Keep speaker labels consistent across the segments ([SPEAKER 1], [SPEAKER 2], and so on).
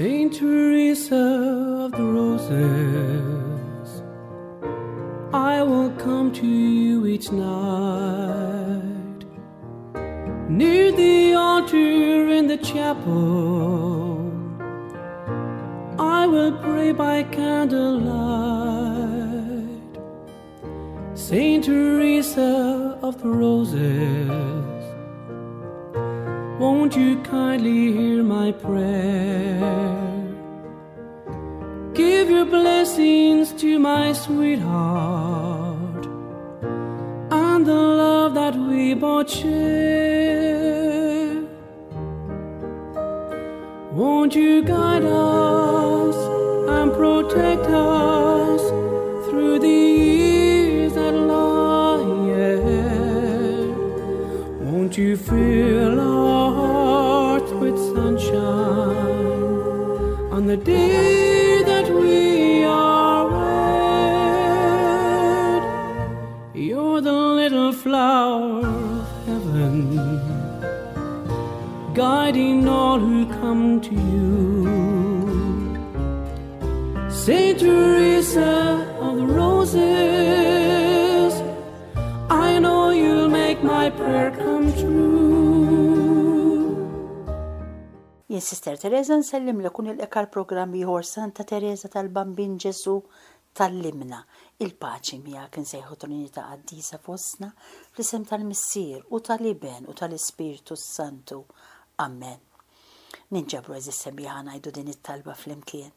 [SPEAKER 1] Saint Teresa of the Roses, I will come to you each night, near the altar in the chapel. I will pray by candlelight. Saint Teresa of the Roses, won't you kindly hear my prayer? Give your blessings to my sweetheart and the love that we both share. Won't you guide us and protect us through the years that lie ahead? Won't you fill our hearts with sunshine on the day that we are wed? You're the little flower of heaven, guiding all who come to you. Saint Teresa of the Roses, I know you'll make my prayer come true.
[SPEAKER 2] Jien Sister Teresa nsellim lekun il-ekar programm ieħor Santa Teresa tal-Bambin Ġesu tal-limna il-paċi miegħek insejħu Trinità Qaddisa fostna fl-isem tal-Missier u tal-Iben u tal-Ispiritu Santu. Amen. Ninġabru eżis semmieħa ngħidu din it-talba flimkien.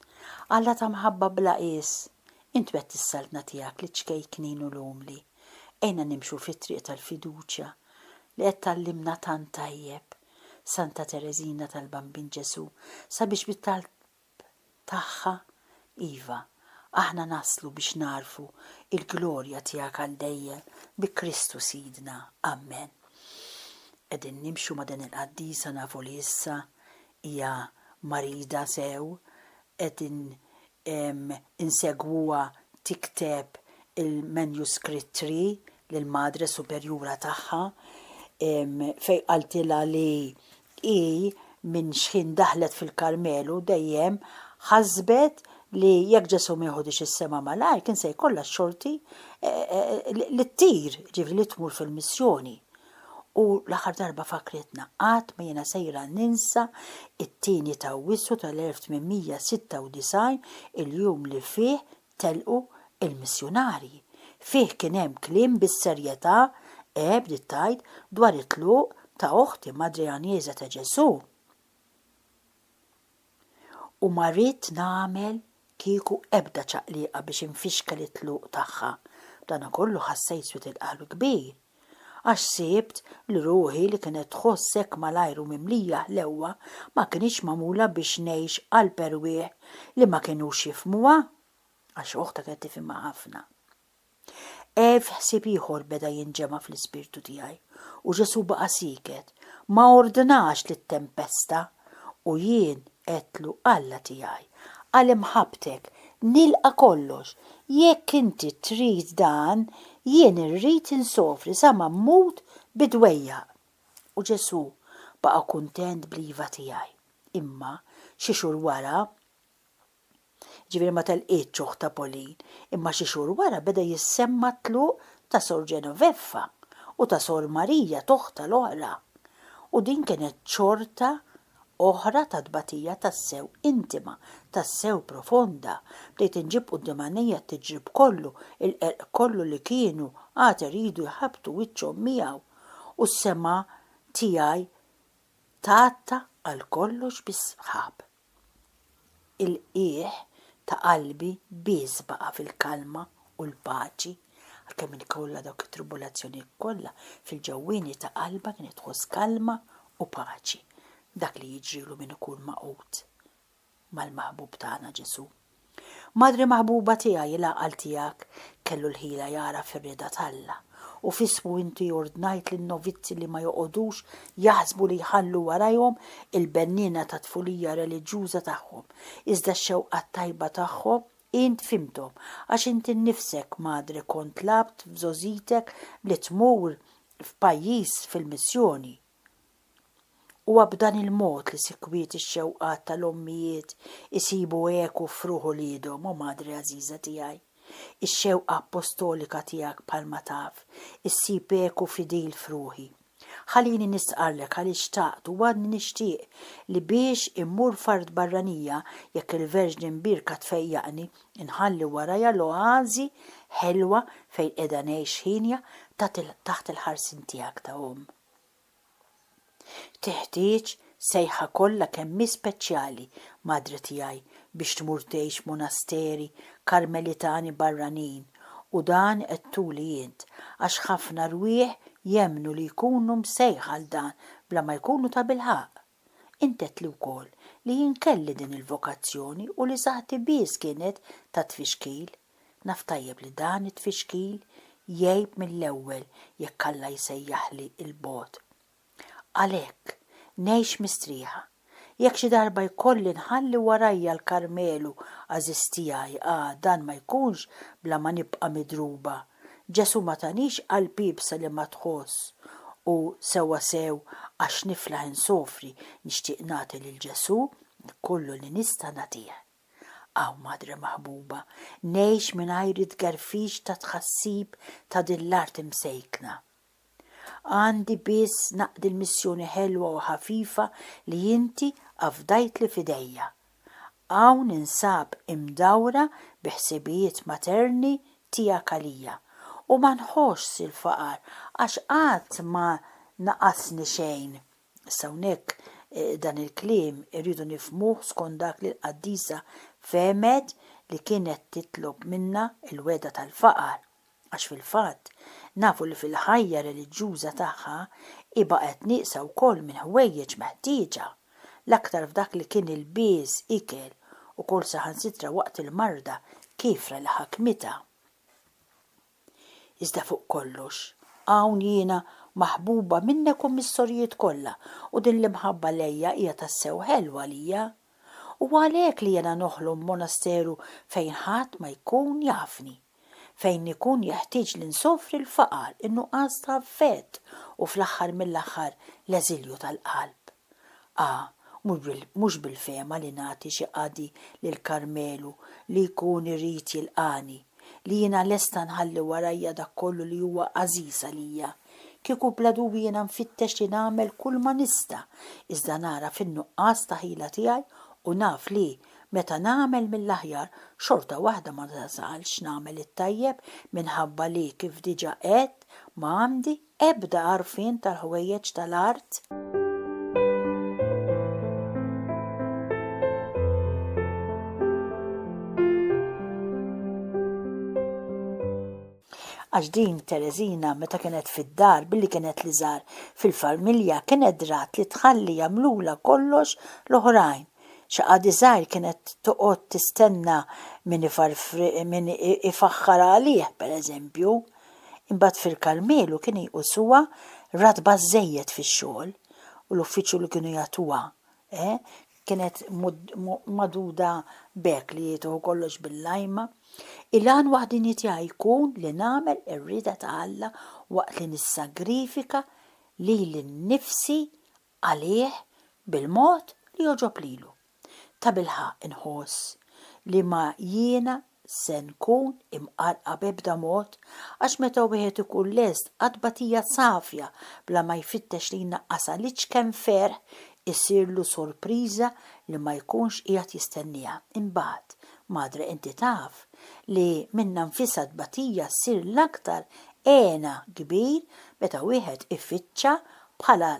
[SPEAKER 2] Alla ta' mħabba bla qies, int wett is-saltna tiegħek li ċkejknin u lumli. Ejna nimxu fit-triq tal-fiduċja li qed tallimna tant tajjeb. Santa Teresina tal-Bambin Ġesu sabiex bit-talb tagħha iva aħna naslu biex narfu il-glorja tiegħek għal dejjem bi Kristu Sidna. Amen. Qegħdin nimxu ma' din il-qaddisa nafu li issa hija marida sew, qegħdin insegwuha tikteb il-manuskrittri lill-Madre Superjura tagħha fej qaltilha li minn x'ħin daħlet fil-Karmelu dejjem ħasbet li jekk Ġesu ma jħodix is-sema malajr kien se jkollha x-xorti li ttir, ġifri li tmur fil-missjoni. U l-aħħar darba fakretna qatt ma jiena sejra ninsa it-tieni ta' Awwissu tal-1896 il-jum li fih telqu il-missjonarji. Fih kien hemm kliem bis-serjetà bdiet tgħid dwar it-tluq ta' oħti Madre Agnesa ta' Ġesu. U ma rrid nagħmel kieku ebda ċaqliqa biex infixkel it-tluq tagħha. Dana kollu ħassejt swit il-qalb kbir. Għax sibt li ruħi li kienet tħossek malajru mimlija ħlewwa ma kienx magħmula biex ngħix għal perwieħ li ma kinux jifhmuha għax oħta kienet tifhimha ħafna. Ħsieb ieħor beda jinġema fl-ispirtu tiegħi u Ġesu baqa' siket, ma ordinax lit-tempesta u jien qedtlu Alla tiegħi għal imħabtek nilqa' kollox, jekk inti trid dan jien irrid insofri sa ma mmut bidwejjaq. U Ġesu baqa' kuntent bl-iva tiegħi. Imma xi xhur wara ġifieri ma telqiet ċoħ ta' Polin, imma xi xhur wara beda jissemma tluq ta' Sor Genoveffa u ta' Sor Marija toħta l-oħra. U din kienet ċorta oħra ta' tbatija tas-sew intima, tas-sew profonda, bdejt inġib quddiem għajnejja tiġrib kollu, il-qerq kollu li kienu għad iridu jħabtu wiċċhom miegħu u s-sema tiegħi tgħatta għal kollox bis-sħab. Il-qiegħ ta' qalbi biss baqa' fil-kalma u l-paċi għalkemm inkollha dawk it-tribulazzjoni kollha fil-ġewwieni ta' qalba kienet tħoss kalma u paċi. Dak li jiġrilu min ikun maqut mal-maħbub tagħna Ġesu. Madri maħbuba tiegħi l-aqal tiegħek kellu l-ħila jara fir-rida talla u fismu inti ordnajt lin-novizzi li ma joqogħdux jaħsbu li jħallu warajhom il-bennina ta' tfulija reliġjuża tagħhom. Iżda x-xewqa tajba tagħhom int fimthom għax inti nnifsek madri kont labt f'żożitek li tmur f'pajjiż fil-missjoni. U b'dan il-mod li sikwiet ix-xewqat tal-ommijiet isibu eku fruħu lidhom u madri għażiża tiegħi. Ix-xewqa apostolika tiegħek bħalma taf, issib eku fidil fruħi. Ħalini nisqarlek għaliex taqt u għadni nixtieq li biex immur fard barranija jekk il-Verġni Mbirka tfejjaqni inħalli warajja l-oażi ħelwa fejn qiegħda ngħix ħinja taħt il-ħarsin tiegħek ta' Teħtieġ sejħa kollha kemm speċjali madri tiegħi biex tmur tgħix monasteri karmelitani barranin u dan qed tuli int għax ħafna rwieħ jemnu li jkunu msejħa għal dan bla ma jkunu ta' bilħaq. Intet li wkoll li jinkelli din il-vokazzjoni u li saħti biss kienet ta' tfixkil. Naf tajjeb li dan it-tfixkil jgħid mill-ewwel jekk Alla jsejjaħli il-bogħod. Għalhekk ngħix mistrieħa. Jekk xi darba jkolli nħalli warajja l-Karmelu għażiż tiegħi dan ma jkunx bla ma nibqa' midruba. Ġesu ma tanix qalb ibsa li ma tħoss u sewwa sew għax niflaħ insofri nixtieq nagħti lil Ġesu kollu li nista' nagħtih. Madre maħbuba, ngħix mingħajr it-tgarfix ta' tħassib ta' din l-art imsejkna. Għandi biss naqdi l-missjoni ħelwa u ħafifa li inti afdajt li fidejja. Hawn ninsab imdawra biħsibijiet materni tiegħek għalija u ma nħossx il-faqar għax qatt ma naqasni xejn. Issa hawnhekk dan il-kliem irridu nifhmuh skont dak li l-Qaddisa femet li kienet titlob minna il-weda tal-faqar. Għax fil-fatt nafu li fil-ħajja reliġjuża tagħha baqgħet nieqsa wkoll minn ħwejjeġ meħtieġa l-aktar f'dak li kien il-biż ikel u kol saħansitra waqt il-marda kif li ħakmita. Iżda fuq kollox, hawn jiena maħbuba minnek u mis-sorjiet kollha u din li mħabba lejja hija tassew ħelwa lija. U għalhekk li jiena noħlom monasteru fejn ħadd ma jkun jafni. Fejn ikun jeħtieġ li nsofri l-faqar in-nuqqas ta' affett u fl-aħħar mill-aħħar l-eżilju tal-qalb. Mhux bil-fema li nagħti xi qadi lil Karmelu li jkun irid jilqani li jiena lesta nħalli warajja dak kollu li huwa għażiż għalija. Kieku bla dubi jiena nfittex li nagħmel kull ma nista' iżda nara fin-nuqqas ta' ħila tiegħi u naf li meta nagħmel mill-aħjar xorta waħda ma tasalx nagħmel it-tajjeb minħabba li kif diġà qed ma għandi ebda għarfien tal-ħwejjeġ tal-art. Għax din Tereżina meta kienet fid-dar billi kienet li żgħar fil-familja kienet drat li tħalli jagħmlula kollox l-oħrajn. Xaqadi żgħir kienet toqgħod tistenna min ifaħħar għalih pereżempju. Imbagħad fil-Karmelu kien jqusuha radba żejjed fix-xogħol u l-uffiċċju li kienu jagħtuha. Kienet maduda bek li jietuħu kollox bil-lajma. Il-għan waħdini tiegħi jkun li nagħmel ir-rida ta' Alla waqt li nissagrifika li nnifsi għalih bil-mod li joġob lilu. Ta' bilħaq inħoss li ma jiena se nkun imqarqa b'ebda mod għax meta wieħed ikun lest qadbatija safja bla ma jfittex li jnaqqasha li kemm ferħ isirlu sorpriża li ma jkunx qiegħed jistennija. Imbagħad, madre inti taf li minna nfisha tbatija ssir l-aktar għena kbir meta wieħed iffittxa bħala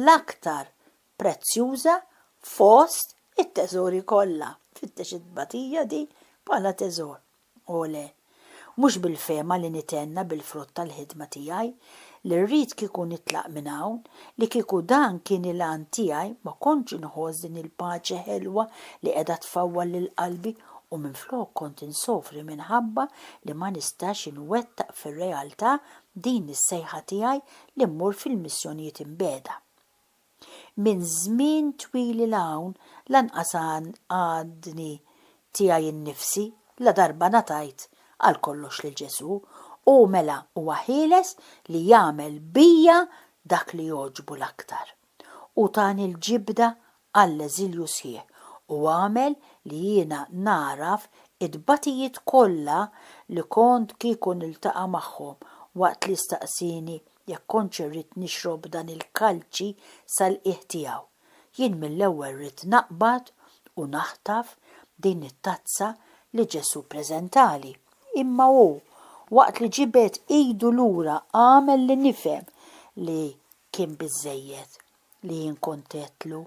[SPEAKER 2] l-aktar prezzjuża fost it-teżori kollha. Fittex it-tbatija di bħala teżor. Ole, mhux bil-fema li nitenna bil-frott tal-ħidma tiegħi li rrid kieku nitlaq minn hawn li kieku dan kien il-għan tiegħi ma kontx inħoss din il-paċi ħelwa li qiegħda tfawwal lil qalbi u minflok kont insofri minħabba li ma nistax inwettaq fir-realtà din is-sejħa tiegħi li mmur fil-missjonijiet imbeda. Min żmien twil il hawn lanqas għadni tiegħi nnifsi la darba natajt għal kollox lil Ġesu u mela huwa ħieles li jagħmel bija dak li jogħġbu l-aktar. u tani l-ġibda għall-eżilju sħiħ u għamel li jiena naraf id-batijiet kollha li kont kieku niltaqa' magħhom waqt li staqsini jekk kontx irrid nixrob dan il-kalċi sal-qiegħ tiegħu. Jien mill-ewwel rrid naqbad u naħtaf din it-tazza li Ġesu preżentali. Imma hu waqt li ġibet idu lura għamel li nifhem li kien biżżejjed li jien kontetlu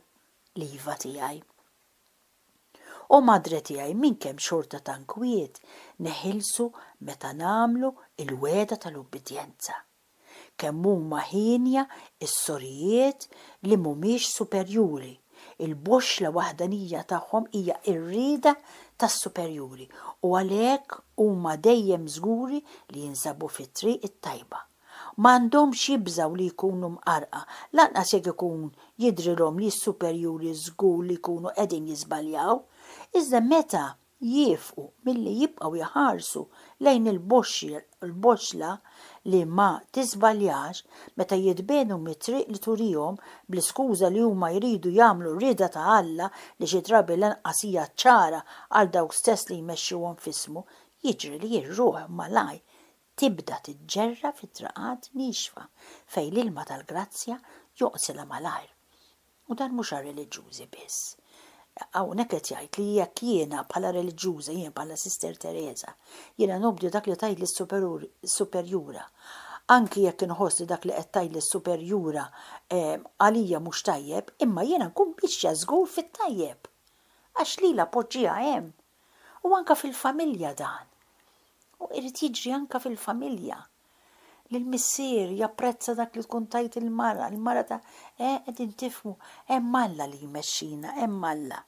[SPEAKER 2] l-iva tiegħi. U madre tiegħi minkemm xorta tankwiet neħilsu meta nagħmlu il-weda tal-ubbidjenza. Kemm huma ħinja is-sorijiet li mhumiex superjuri. Il-boxla waħdanija tagħhom hija r-rieda tas-superjuri u għalhekk huma dejjem żguri li jinsabu fit-triq it-tajba. M'għandhomx jibżgħu li jkunu mqarqa, lanqas jekk ikun jidrilhom li s-superjuri żgur li jkunu qegħdin jiżbaljaw, iżda meta jifqu milli jibqgħu jaħarsu lejn il-boxla li ma tiżbaljax, meta jitbenu mit-triq li turihom bl-iskuża li huma jridu jagħmlu r-rieda ta' Alla li xi drabi lanqas hija ċara għal dawk stess li jmexxuhom f'ismu, jiġri li r-ruħ malaj tibda tiġġerra fit-traqat nixfa fejn l-ilma tal-grazzja joqsilha malajr. U dan mhux għar-reliġjużi biss. Hawnhekk qed jgħid li jekk jiena bħala reliġjuża, jien bħala Sister Teresa, jiena nobdi dak li tgħid lis-superjura. Anki jekk inħoss li dak li qed tgħid lis-superjura għalija mhux tajjeb, imma jiena nkun bixxa żgur fit-tajjeb. Għax lila poġġiha hemm. U anke fil-familja dan. U irid jiġri anke fil-familja. Li l-missier japprezza dak li tkun tajt il-mara ta' qegħdin tifhmu, hemm Alla li jmexxina, hemm Alla.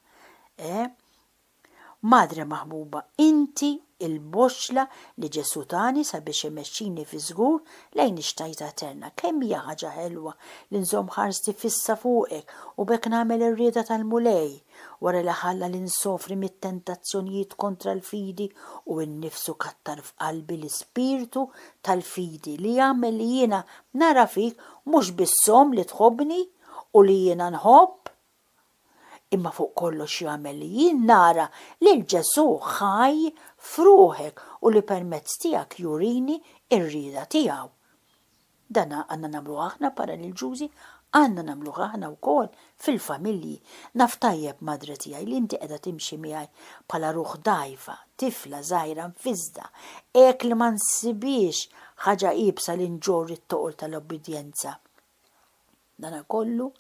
[SPEAKER 2] Madre maħbuba, inti il-boxla li Ġesu tani sabiex imexxini fi żgur lejn ix-xtajta eterna. Kemm hija ħaġa ħelwa li nżomm ħarsti fissa fuqek u bekk nagħmel ir-rieda tal-mulej wara li ħalla li nsofri mit-tentazzjonijiet kontra l-fidi u nnifsu kattar f'qalbi l-ispirtu tal-fidi li jagħmel li jiena nara fik mhux bis-som li tħobbni u li jiena nħobb, imma fuq kollox jagħmel li jien nara li l-Ġesu ħaj f'ruħek u li permezz tiegħek jurini r-rieda tiegħu. Dana għandna nagħmlu aħna paraliġjużi, għandna nagħmlu aħna wkoll fil-familji. Naf tajjeb madre tiegħi li inti qiegħda timxi miegħi bħala ruħ dgħajfa, tifla żgħira mfiżda, hekk li ma nsibix ħaġa qiebsa li nġorri t-toqol tal-obbedjenza. Dana kollu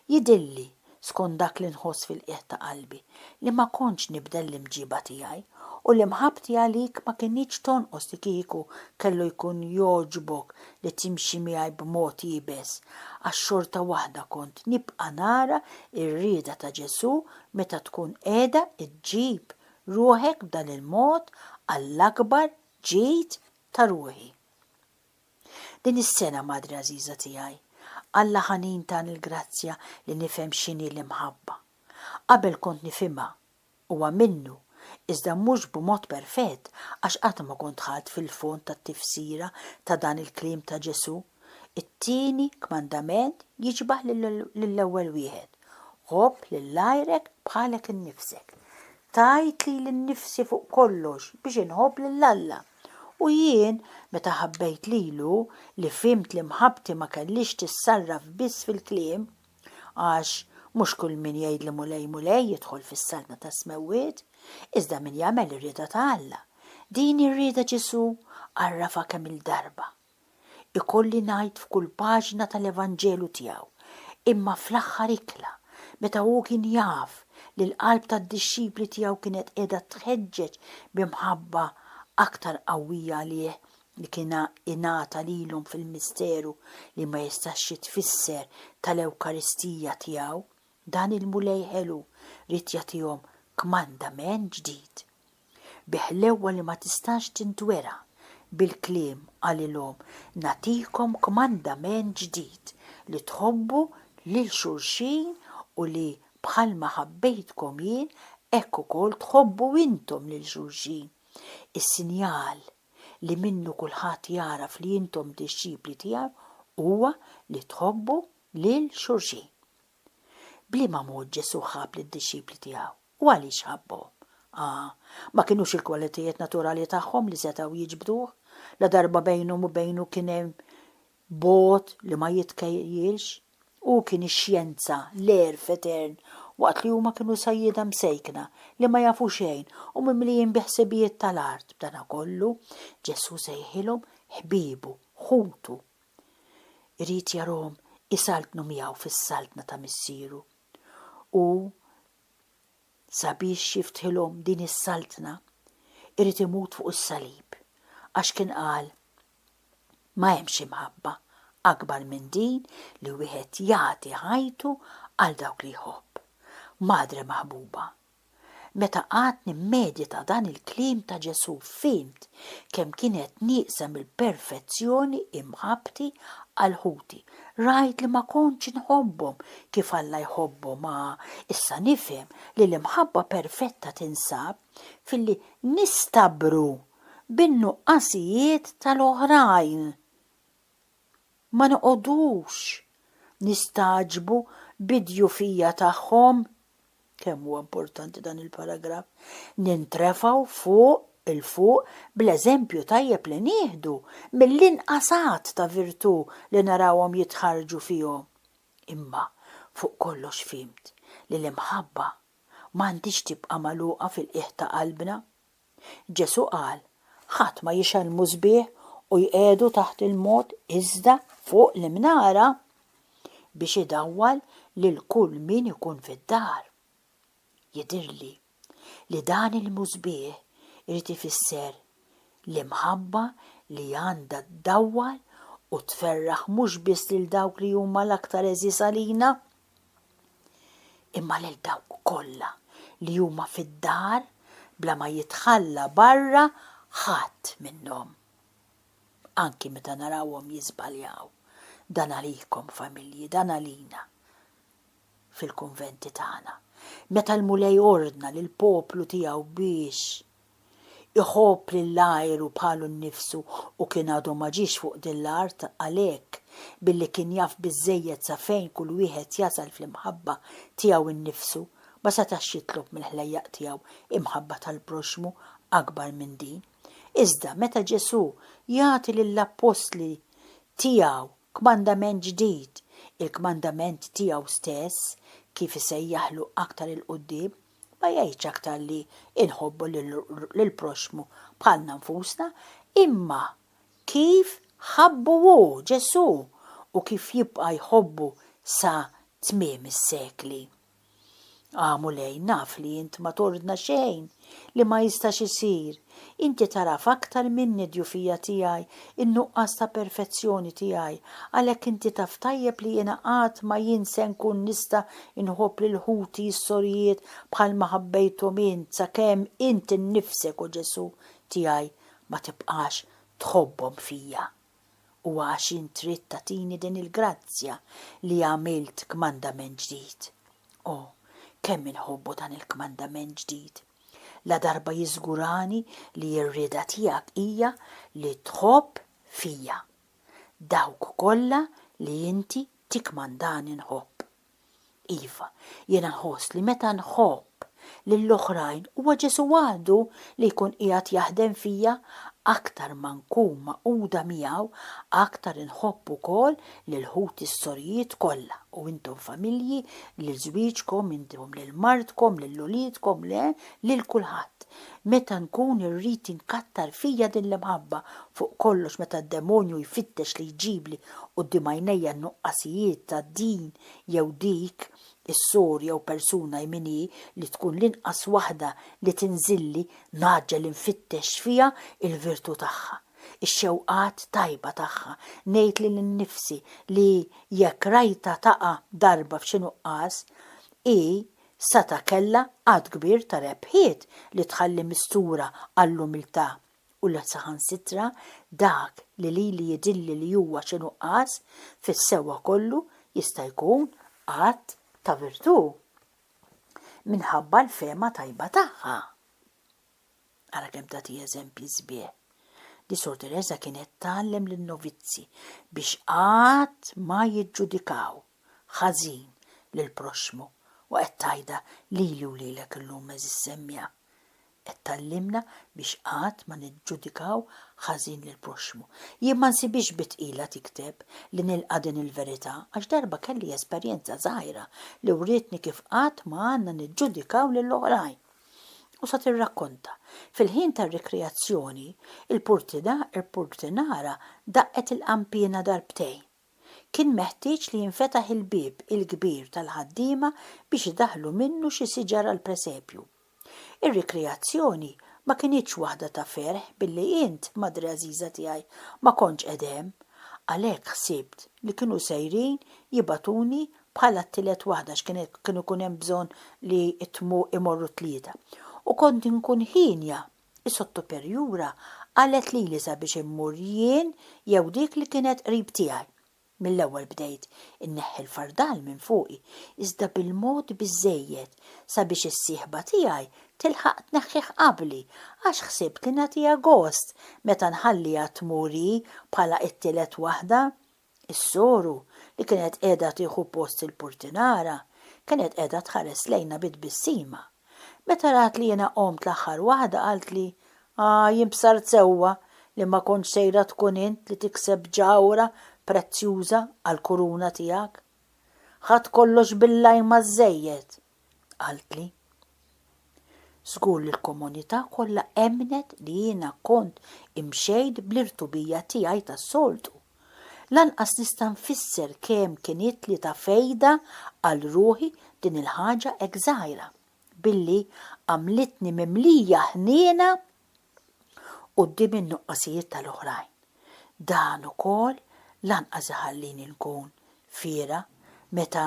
[SPEAKER 2] jidilli skont dak li nħoss fil-qiegħ ta' qalbi li ma kontx nibda l-imġiba tiegħi u l-imħabti għalik ma kienx tonqos li kieku kellu jkun jogħġbok li timxi miegħi b'mod jibes għax xorta waħda kont nibqa' nara r-rieda ta' Ġesu meta tkun qiegħda iġġib ruħek b'dan il-mod għall-akbar ġid ta' ruħi. Din is-sena madri għażiża tiegħi, Alla ħanin tan il-grazzja li nifhem x'inhi l-imħabba. Qabel kont nifhimha huwa minnu, iżda mhux b'mod perfett għax qatt ma kont ħadt fil-fond tat-tifsira ta' dan il-kliem ta' Ġesu. It-tieni kmandament jiġbaħ lill-ewwel wieħed. Ħobb lil għajrek bħalek innifsek. Tajt li l-nifsi fuq kollox biex inħobb lil Alla. U jien meta ħabbejt lilu li fimt li mħabti ma kellix tissarraf biss fil-kliem għax mhux kull min jgħid li mulej jidħol fis-salma ta' smewwiet, iżda min jagħmel ir-rieda ta' Alla. Din ir-rieda Ġesu għarrafa kemm il-darba. Ikolli ngħid f'kull paġna tal-Evanġelu tiegħu, imma fl-aħħar ikla meta hu kien jaf li l-qalb tad-dixxipli tiegħu kienet qiegħda tħeġġeġ b'imħabba aktar qawwija għalih li kiena ingħata lilhom fil-misteru li ma jistax jitfisser tal-Ewkaristija tiegħu, dan il-mulej ħelu rid jagħtihom kmandament ġdid. Biħlewa li ma tistax tintwera bil-kliem għalilhom nagħtikom kmandament ġdid li tħobbu lil xulxin u li bħalma ħabbejtkom jien hekk ukoll tħobbu intom lil xulxin. Is-sinjal li minnu kulħadd jaraf li intom dixxipli tiegħu huwa li tħobbu lil xulxin. Bliema mod Ġesu ħab lid-disċipli tiegħu. U għaliex ħabbhom? Ma kienux il-kwalitajiet naturali tagħhom li setgħu jiġbduh, la darba bejnhom u bejnu kien hemm bot li ma jitkejjilx, u kien ix-xjenza l-erf etern waqt li huma kienu sajjieda msejkna li ma jafu xejn u mimlijin biħsibijiet tal-art. B'dana kollu Ġesu sejħilhom ħbiebu, ħutu. Irid jarahom isaltnu miegħu fis-saltna ta' missieru. U sabiex jiftħilhom din is-saltna irid imut fuq is-salib għax kien qal ma hemmx imħabba akbar minn din li wieħed jagħti ħajtu għal dawk li jħobb. Madre maħbuba, meta qatt nimmedita dan il-kliem ta' Ġesu fimt kemm kienet nieqsa mill-perfezzjoni imħabbti għal ħuti. Rajt li ma kontx inħobbhom kif Alla jħobbhom, ma issa nifhem li l-imħabba perfetta tinsab filli nistabru bin-nuqqasijiet tal-oħrajn. Ma noqogħdux nistaġbu bid-djufija tagħhom. Kemm huwa importanti dan il-paragraf. Nintrefaw fuq il-fuq bl-eżempju tajjeb li nieħdu mill-inqasat ta' virtù li narawhom jitħarġu fihom. Imma fuq kollox fimt li l-imħabba m'għandix tibqa' magħluqa fil-qiegħ ta' qalbna. Ġesu qal ħadd ma jixalmu sbieħ u jqegħdu taħt il-mod iżda fuq l-imnara biex idawwal lil kull min ikun fid-dar. Jidirli li dan il-mużbieħ irid ifisser l-imħabba li għandha ddawwal u tferraħ mhux biss lil dawk li huma l-aktar eżis għalina, imma lil dawk kollha li huma fid-dar bla ma jitħalla barra ħadd minnhom. Anki meta narawhom jiżbaljaw. Dan għalikom familji, dan għalina fil-kunventi tagħna. Meta l-mulej ordna lil poplu tiegħu biex iħobb lill-ajru bħalu nnifsu u kien għadu ma ġiex fuq din l-art għalhekk billi kien jaf biżżejjed sa fejn kull wieħed jasal fl-imħabba tiegħu innifsu ma setax jitlob mill-ħlejjaq tiegħu imħabba tal-proxmu akbar minn din. Iżda meta Ġesu jagħti lill-apostli tiegħu kmandament ġdid, il-kmandament tiegħu stess kif isejjaħlu aktar il-qudiem, ma jgħidx aktar li inħobbu lill-proxmu bħalna nfusna, imma kif ħabbu hu Ġesu u kif jibqa' jħobbu sa tmiem is-sekli. Mulej naf li int ma tordna xejn li ma jistax isir. Inti taraf aktar minni djufija tiegħi, in-nuqqas ta' perfezzjoni tiegħi, għalhekk inti taf tajjeb li jiena qatt ma jinse nkun nista' inħobb lil ħuti s-sorijiet bħalma ħabbejthom int sakemm inti nnifsek u Ġesu tiegħi ma tibqax tħobbhom fija. U għax int trid tagħtini din il-grazzja li għamilt kmandament ġdid. Kemm inħobbu dan il-kmandament ġdid. La darba jiżgurani li r-rieda tiegħek hija li tħobb fija. Dawk kollha li inti tikmandani nħobb. Iva, jiena nħoss li meta nħobb lill-oħrajn huwa Ġesu għadu li jkun qiegħed jaħdem fija aktar ma nkun maquda miegħu, aktar inħobb ukoll lil ħuti s-sorijiet kollha u intom familji lil żwieġkom, intom lil martkom, lil uliedkom, lil kulħadd. Meta nkun irrid inkattar fija din l-imħabba fuq kollox meta d-demonju jfittex li jġibli quddiem għajnejja n-nuqqasijiet ta' din jew dik is-sor jew persuna jmini li tkun l-inqas waħda li tinżilli naġġel infittex fija il-virtu tagħha, ix-xewqat tajba tagħha, ngħid lil nnifsi li jekk rajta taqa' darba f'xi nuqqas sata kellha għad kbir ta' rebħiet li tħalli mistura għall-umiltà u la saħansitra dak li jidilli li huwa xi nuqqas fis-sewwa kollu jista' jkun qatt ta' virtù minħabba l-fema tajba tagħha. Ara kemm tagħti eżempji sbieħ. Di Sor Teresa kienet tgħallem lin-novizzi biex qatt ma jiġġudikaw ħażin lill-proxmu u qed tajda lili u lilek illum eżis semmija. Qed tallimna biex qatt ma niġġudikaw ħażin lil proxmu. Jien ma nsibix bitqila tikteb li nilqa' din il-verità għax darba kelli esperjenza żgħira li wrietni kif qatt ma għandna niġġudikaw lill-oħrajn. U sa tirrakkonta, fil-ħin tar-rikreazzjoni il-purtinara daqqet il-qampina darbtejn. Kien meħtieġ li jinfetaħ il-bib il-kbir tal-ħaddiema biex idaħlu minnu xi siġar għall-presepju. Ir-rikreazzjoni ma kienitx waħda ta' ferħ billi int madri għażiża tiegħi ma kontx qedem, għalhekk ħsibt li kienu sejrin jibatuni bħala t-tielet waħda x'kienu kun hemm bżonn li imorru tlieta. U kont inkun ħinja, is-sottoperjura qalet lili sabiex immur jien jew dik li kienet qrib tiegħi. Mill-ewwel bdejt inneħħi l-fardal minn fuqi, iżda bil-mod biżżejjed sabiex is-sieħba tiegħi tilħaq tneħħih qabli għax ħsibt li nagħtiha gost meta nħalliha tmuri bħala t-tielet waħda. Is-soru li kienet qiegħda tieħu post il-purtinara kienet qiegħda tħares lejna bit-bissima. Meta rat li jiena qomt l-aħħar waħda qalt li jimbsart sewwa li ma kontx sejra tkun int li tikseb ġawra prezzjuża għall-kuruna tiegħek. Ħadd kollox bil-lajn mażżejjed, qalt li. Żgur li l-komunità kollha emnet li jiena kont imxejt bl-irtubija tiegħi tas-soltu. Lanqas nista' nfisser kemm kienet li ta' fejda għal ruħi din il-ħaġa hekk żgħira billi għamlitni mimlija ħniena quddiem in-nuqqasijiet tal-oħrajn. Dan ukoll lanqas iħallini nkun fiera meta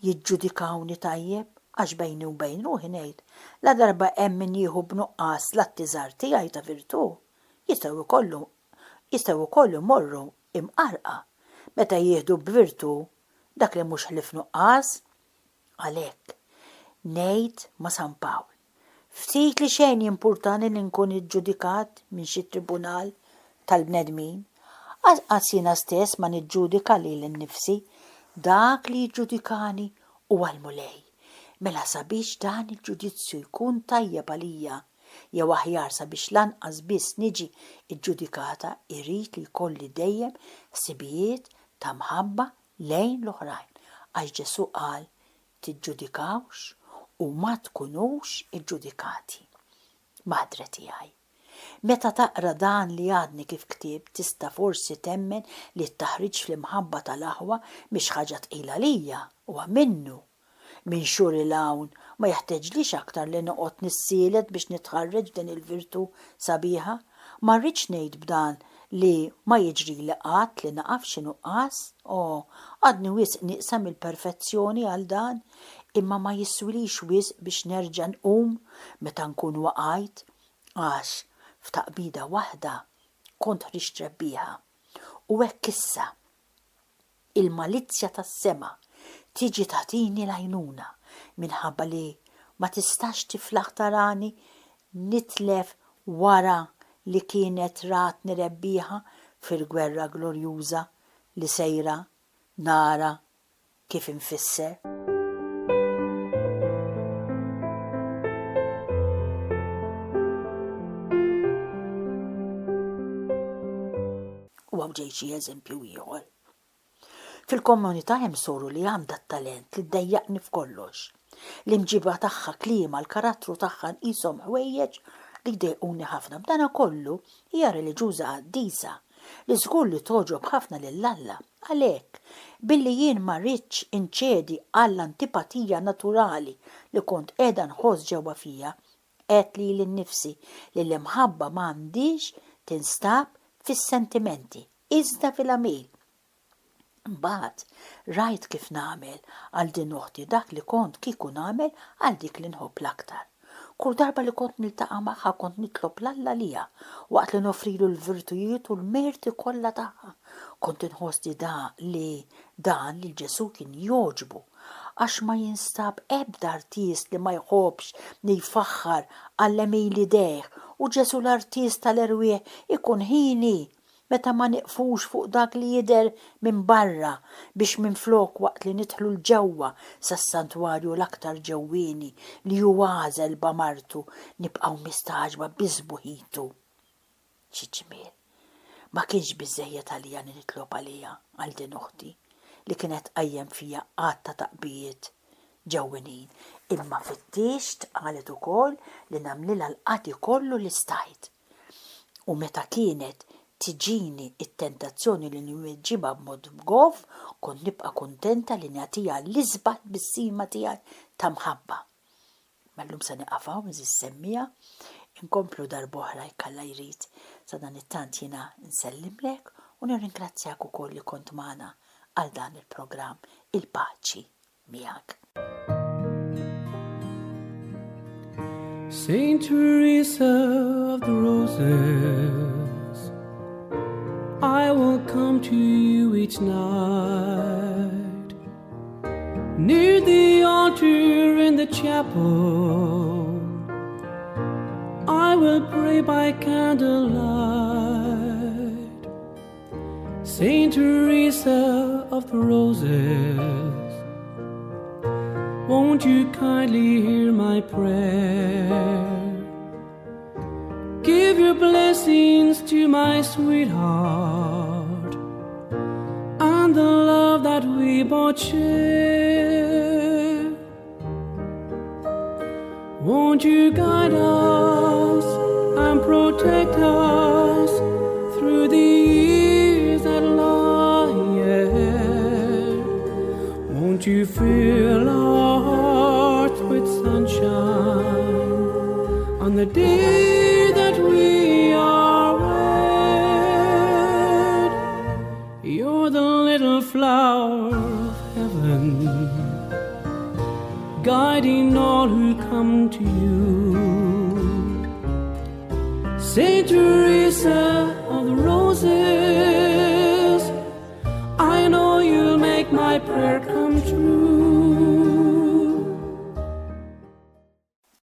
[SPEAKER 2] jiġġudikawni tajjeb għax bejni u bejn ruħi ngħid la darba hemm min jieħu b'nuqqas l-attiżar tiegħi ta' virtù jistgħu wkoll imorru imqarqa meta jieħdu b'virtù dak li mhux ħlif nuqqas. Għalhekk ngħid ma' San Pawl, ftit li xejn jimpurtani li nkun iġġudikat minn xi tribunal tal-bnedmin, għas jiena stess ma niġġudika lili nnifsi, dak li jiġġudikani huwa l-mulej. Mela sabiex dan il-ġudizzju jkun tajjeb għalija, jew aħjar sabiex lanqas biss niġi iġġudikata irrid li jkolli dejjem ħsibijiet ta' mħabba lejn l-oħrajn għax Ġesu qal tiġġudikawx u ma tkunux iġġudikati. Madre tiegħi, meta taqra dan li għadni kif ktieb tista' forsi temmen li t-taħriġ fl-imħabba tal-aħwa mhix ħaġa tqila lija huwa minnu. Min xhur il hawn ma jeħtieġlix aktar li noqgħod nissielet biex nitħarreġ din il-virtu sabiħa. Ma rridx ngħid b'dan li ma jiġrili qatt li naqaf xi nuqqas, għadni wisq nieqsam il-perfezzjoni għal dan, imma ma jiswilix wisq biex nerġa' nqum meta nkun waqajt għax f'taqbida waħda kont ħriġt rebbieħa. U hekk issa il-malizzja tas-sema tiġi tagħtini l-għajnuna minħabba li ma tistax tiflaħ tarani nitlef wara li kienet ratni rebbieħa fil-gwerra glorjuża li sejra nara kif infisser. U għaw ġej xi eżempju ieħor. Fil-komunità hemm soru li għandha t-talent li ddejjaqni f'kollox. L-imġiba tagħha kliema l-karattru tagħha nqishom ħwejjeġ li jdejquni ħafna. B'dana kollu hija reliġjuża qaddisa li żgur li toġob ħafna lil Alla. Għalhekk billi jien ma rridx inċedi għall-antipatija naturali li kont qiegħda nħoss ġewwa fija, qed li nnifsi li l-imħabba m'għandix tinstab fis-sentimenti, iżda fil-għamil. Mbagħad rajt kif nagħmel għal din uħti dak li kont kieku nagħmel għal dik li nħobb l-aktar. Kull darba li kont niltaqa' magħha kont nitlob l-Alla lija waqt li nofrilu l-virtujiet u l-merti kollha tagħha. Kont inħoss li dan li Ġesu kien jogħġbu għax ma jinstab ebda artist li ma jħobbx li jfaħħar għall-emili deħ u Ġesu l-artist tal-erwieħ ikun ħini meta ma niqfux fuq dak li jidher minn barra biex minn flok waqt li nidħlu l-ġewwa sas-santwarju l-aktar ġewwieni li hu għażel b'amartu nibqgħu mistaġba biżbuħitu. Xi ġmiel, ma kienx biżżejjed għalija li nitlob għalija għal din uħti li kienet qajjem fija qatt ta' taqbijiet ġewwenin, imma fit-tiext qalet ukoll li nagħmlilha l-qati kollu li stajt. U meta kienet tiġini it-tentazzjoni li nweġġibha b'mod b'gof, kont nibqa' kuntenta li nagħtiha l-isbaħ bis-sima tiegħi ta' mħabba. Mallum se niqafgħu miżis semmija, inkomplu darb'oħra jekk Alla jrid. Sa dan it-tant jiena nsellimlek u nirringrazzjak ukoll li kont magħna għal dan il-programm Il-Paċi miegħek.
[SPEAKER 1] Saint Teresa of the Roses, I will come to you each night, near the altar in the chapel, I will pray by candlelight. Saint Teresa of the Roses, won't you kindly hear my prayer? Give your blessings to my sweetheart and the love that we both share. Won't you guide us and protect us through the years that lie ahead? Won't you fill our hearts with sunshine on the day that we are wed? You're the little flower of heaven, guiding all who come to you. Saint Teresa of the Roses, I know you'll make my prayer come true.